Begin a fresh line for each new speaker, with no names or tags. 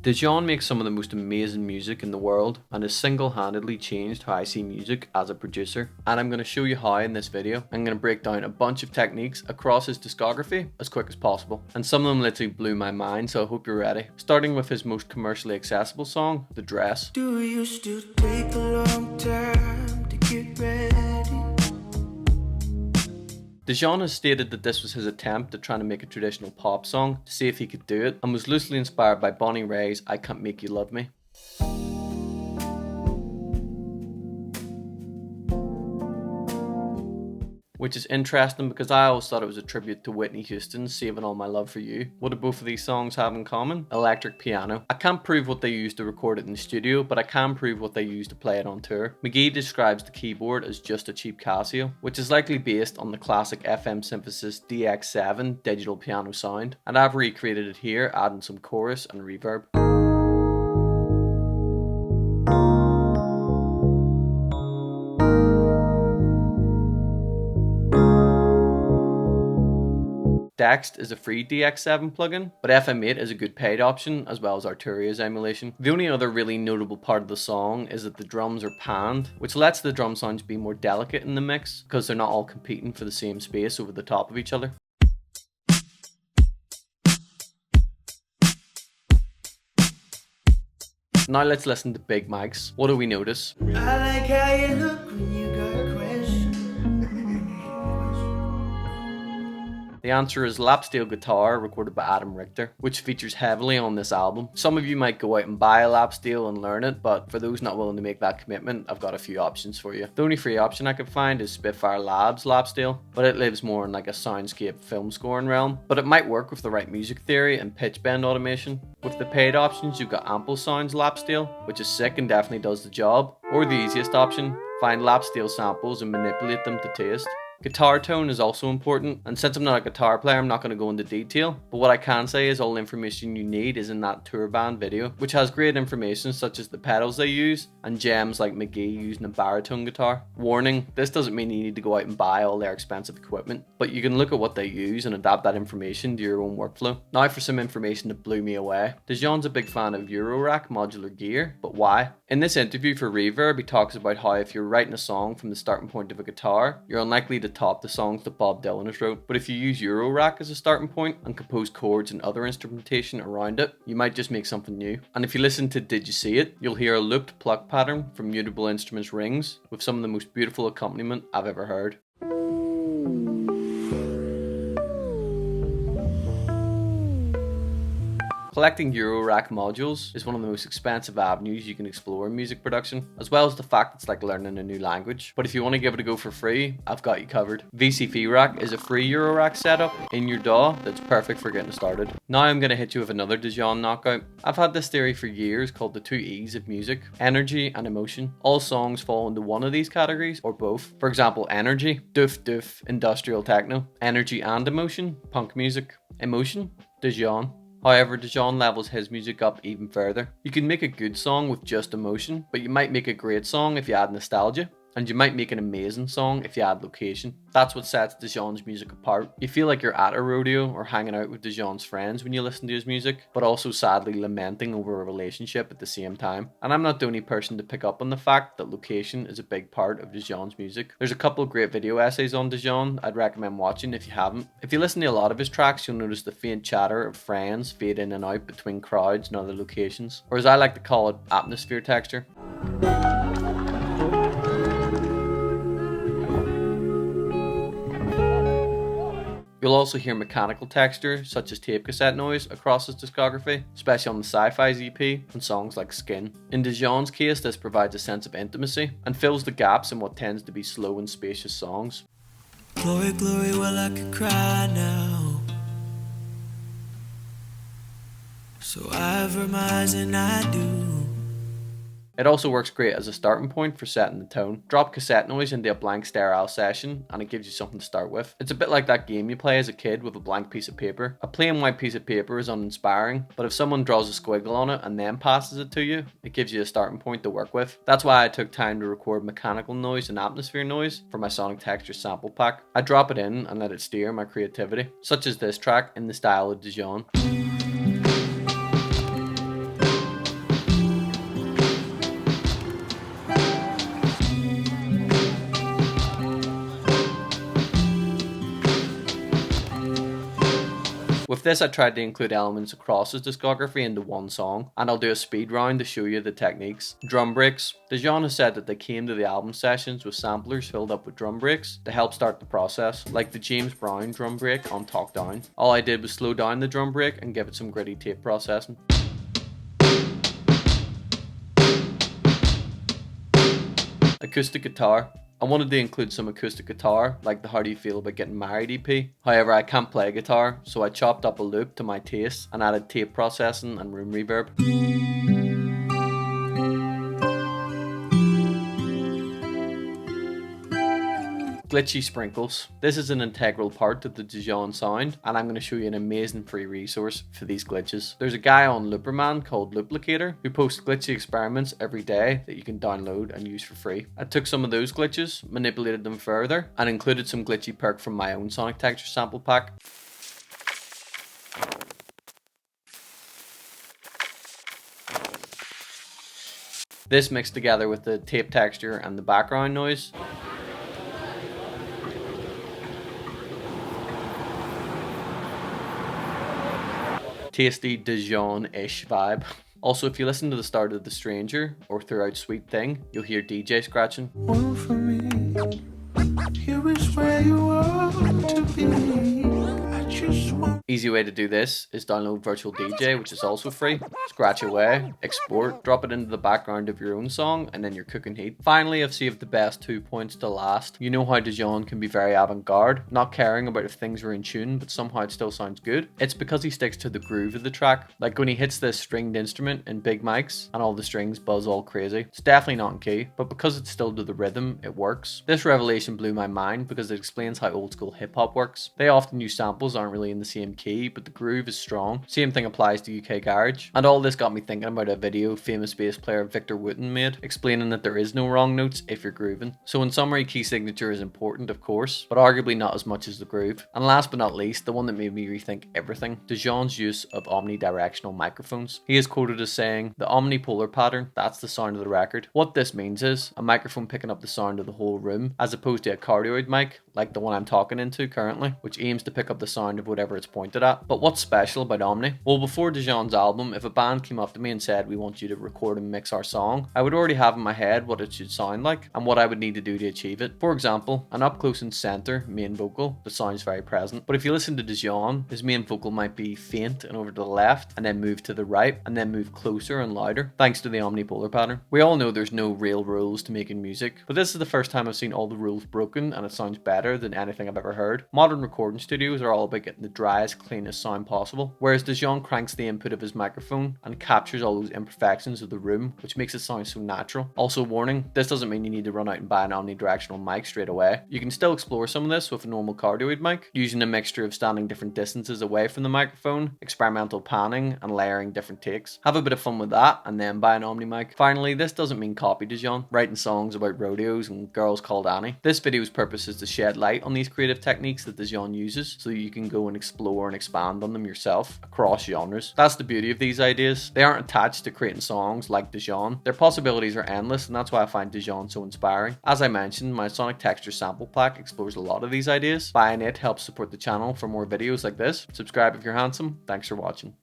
Dijon makes some of the most amazing music in the world and has single-handedly changed how I see music as a producer. And I'm going to show you how in this video. I'm going to break down a bunch of techniques across his discography as quick as possible. And some of them literally blew my mind, so I hope you're ready. Starting with his most commercially accessible song, The Dress.
Do you used to take a long time to get ready?
Dijon has stated that this was his attempt at trying to make a traditional pop song to see if he could do it, and was loosely inspired by Bonnie Raitt's I Can't Make You Love Me. Which is interesting because I always thought it was a tribute to Whitney Houston's Saving All My Love For You. What do both of these songs have in common? Electric piano. I can't prove what they used to record it in the studio, but I can prove what they used to play it on tour. McGee describes the keyboard as just a cheap Casio, which is likely based on the classic FM Synthesis DX7 digital piano sound, and I've recreated it here, adding some chorus and reverb. Dext is a free DX7 plugin, but FM8 is a good paid option, as well as Arturia's emulation. The only other really notable part of the song is that the drums are panned, which lets the drum sounds be more delicate in the mix, because they're not all competing for the same space over the top of each other. Now let's listen to Big Mike's. What do we notice?
I like how you look when you got questions.
The answer is lap steel guitar recorded by Adam Richter, which features heavily on this album. Some of you might go out and buy a lap steel and learn it, but for those not willing to make that commitment, I've got a few options for you. The only free option I could find is Spitfire Labs lap steel, but it lives more in like a soundscape film scoring realm, but it might work with the right music theory and pitch bend automation. With the paid options, you've got Ample Sounds lap steel, which is sick and definitely does the job, or the easiest option, find lap steel samples and manipulate them to taste. Guitar tone is also important, and since I'm not a guitar player, I'm not going to go into detail, but what I can say is all the information you need is in that tour band video, which has great information such as the pedals they use, and gems like McGee using a baritone guitar. Warning, this doesn't mean you need to go out and buy all their expensive equipment, but you can look at what they use and adapt that information to your own workflow. Now for some information that blew me away. Dijon's a big fan of Eurorack modular gear, but why? In this interview for Reverb, he talks about how if you're writing a song from the starting point of a guitar, you're unlikely to top the songs that Bob Dylan has wrote. But if you use Eurorack as a starting point and compose chords and other instrumentation around it, you might just make something new. And if you listen to Did You See It, you'll hear a looped pluck pattern from Mutable Instruments rings with some of the most beautiful accompaniment I've ever heard. Collecting Eurorack modules is one of the most expensive avenues you can explore in music production, as well as the fact it's like learning a new language. But if you want to give it a go for free, I've got you covered. VCF Rack is a free Eurorack setup in your DAW that's perfect for getting started. Now I'm going to hit you with another Dijon knockout. I've had this theory for years called the 2 E's of music: energy and emotion. All songs fall into one of these categories, or both. For example, energy, doof doof, industrial techno. Energy and emotion, punk music. Emotion, Dijon. However, Dijon levels his music up even further. You can make a good song with just emotion, but you might make a great song if you add nostalgia, and you might make an amazing song if you add location. That's what sets Dijon's music apart. You feel like you're at a rodeo or hanging out with Dijon's friends when you listen to his music, but also sadly lamenting over a relationship at the same time. And I'm not the only person to pick up on the fact that location is a big part of Dijon's music. There's a couple of great video essays on Dijon I'd recommend watching if you haven't. If you listen to a lot of his tracks, you'll notice the faint chatter of friends fade in and out between crowds and other locations, or as I like to call it, atmosphere texture. You'll also hear mechanical texture, such as tape cassette noise, across his discography, especially on the Sci Fi EP and songs like Skin. In Dijon's case, this provides a sense of intimacy and fills the gaps in what tends to be slow and spacious songs.
Glory, glory, well I could cry now. So I have her minds and I do.
It also works great as a starting point for setting the tone. Drop cassette noise into a blank sterile session and it gives you something to start with. It's a bit like that game you play as a kid with a blank piece of paper. A plain white piece of paper is uninspiring, but if someone draws a squiggle on it and then passes it to you, it gives you a starting point to work with. That's why I took time to record mechanical noise and atmosphere noise for my Sonic Texture sample pack. I drop it in and let it steer my creativity, such as this track in the style of Dijon. this, I tried to include elements across his discography into one song, and I'll do a speed round to show you the techniques. Drum breaks. Dijon has said that they came to the album sessions with samplers filled up with drum breaks to help start the process, like the James Brown drum break on Talk Down. All I did was slow down the drum break and give it some gritty tape processing. Acoustic guitar. I wanted to include some acoustic guitar, like the How Do You Feel About Getting Married EP. However, I can't play guitar, so I chopped up a loop to my taste and added tape processing and room reverb. Glitchy sprinkles. This is an integral part of the Dijon sound, and I'm going to show you an amazing free resource for these glitches. There's a guy on Looperman called Looplicator who posts glitchy experiments every day that you can download and use for free. I took some of those glitches, manipulated them further, and included some glitchy perk from my own sonic texture sample pack. This mixed together with the tape texture and the background noise tasty Dijon-ish vibe. Also, if you listen to the start of The Stranger or throughout Sweet Thing, you'll hear DJ scratching.
One for me. Here is where you want to be. I just want.
Easy way to do this is download Virtual DJ, which is also free. Scratch away, export, drop it into the background of your own song, and then you're cooking heat. Finally, I've saved the best 2 points to last. You know how Dijon can be very avant-garde, not caring about if things are in tune, but somehow it still sounds good. It's because he sticks to the groove of the track. Like when he hits this stringed instrument in big mics and all the strings buzz all crazy. It's definitely not in key, but because it's still to the rhythm, it works. This revelation blew my mind because it explains how old school hip hop works. They often use samples aren't really in the same key, but the groove is strong. Same thing applies to UK Garage. And all this got me thinking about a video famous bass player Victor Wooten made, explaining that there is no wrong notes if you're grooving. So in summary, key signature is important, of course, but arguably not as much as the groove. And last but not least, the one that made me rethink everything, Dijon's use of omnidirectional microphones. He is quoted as saying, "The omnipolar pattern, that's the sound of the record." What this means is a microphone picking up the sound of the whole room, as opposed to a cardioid mic, like the one I'm talking into currently, which aims to pick up the sound of whatever it's pointed at. But what's special about Omni? Well, before Dijon's album, if a band came up to me and said, "We want you to record and mix our song," I would already have in my head what it should sound like and what I would need to do to achieve it. For example, an up close and center main vocal that sounds very present. But if you listen to Dijon, his main vocal might be faint and over to the left, and then move to the right, and then move closer and louder, thanks to the omnipolar pattern. We all know there's no real rules to making music, but this is the first time I've seen all the rules broken and it sounds better than anything I've ever heard. Modern recording studios are all about getting the driest, cleanest sound possible, whereas Dijon cranks the input of his microphone and captures all those imperfections of the room, which makes it sound so natural. Also warning, this doesn't mean you need to run out and buy an omnidirectional mic straight away. You can still explore some of this with a normal cardioid mic, using a mixture of standing different distances away from the microphone, experimental panning, and layering different takes. Have a bit of fun with that and then buy an Omni mic. Finally, this doesn't mean copy Dijon, writing songs about rodeos and girls called Annie. This video's purpose is to shed light on these creative techniques that Dijon uses so you can go and explore and expand on them yourself across genres. That's the beauty of these ideas. They aren't attached to creating songs like Dijon. Their possibilities are endless, and that's why I find Dijon so inspiring. As I mentioned, my Sonic Texture sample pack explores a lot of these ideas. Buying it helps support the channel for more videos like this. Subscribe if you're handsome. Thanks for watching.